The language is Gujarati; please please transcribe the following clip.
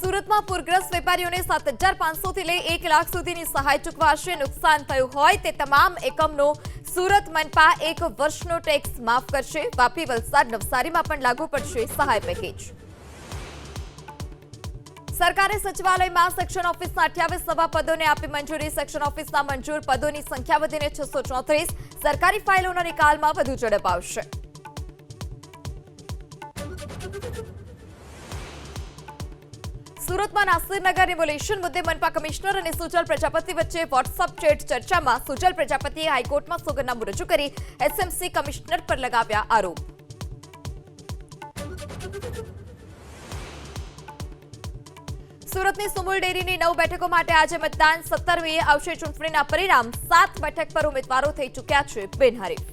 સુરતમાં પૂરગ્રસ્ત વેપારીઓને 7,500 થી લઈ 1 લાખ સુધીની સહાય ચૂકવાશે. નુકસાન થયું હોય તે તમામ એકમનો સુરત મનપા 1 વર્ષનો ટેક્સ માફ કરશે. વાપી, વલસાડ, નવસારીમાં પણ લાગુ પડશે સહાય પેકેજ. સરકારે સચિવાલયમાં સેક્શન ઓફિસના 28 નવા પદોને આપી મંજૂરી. સેક્શન ઓફિસના મંજૂર પદોની સંખ્યા વધીને 634. સરકારી ફાઇલોના નિકાલમાં વધુ ઝડપ આવશે. સુરતમાં નાસિરનગર રિવોલ્યુશન મુદ્દે મનપા કમિશનર અને સુજલ પ્રજાપતિ વચ્ચે વોટ્સઅપ ચેટ ચર્ચામાં સુજલ પ્રજાપતિએ હાઈકોર્ટમાં સોગંદનામું રજૂ કરી એસએમસી કમિશનર પર લગાવ્યા આરોપ. સુરતની સુમુલ ડેરીની 9 બેઠકો માટે આજે મતદાન. 17મીએ આવશે ચૂંટણીના પરિણામ. 7 બેઠક પર ઉમેદવારો થઈ ચૂક્યા છે બિનહરીફ.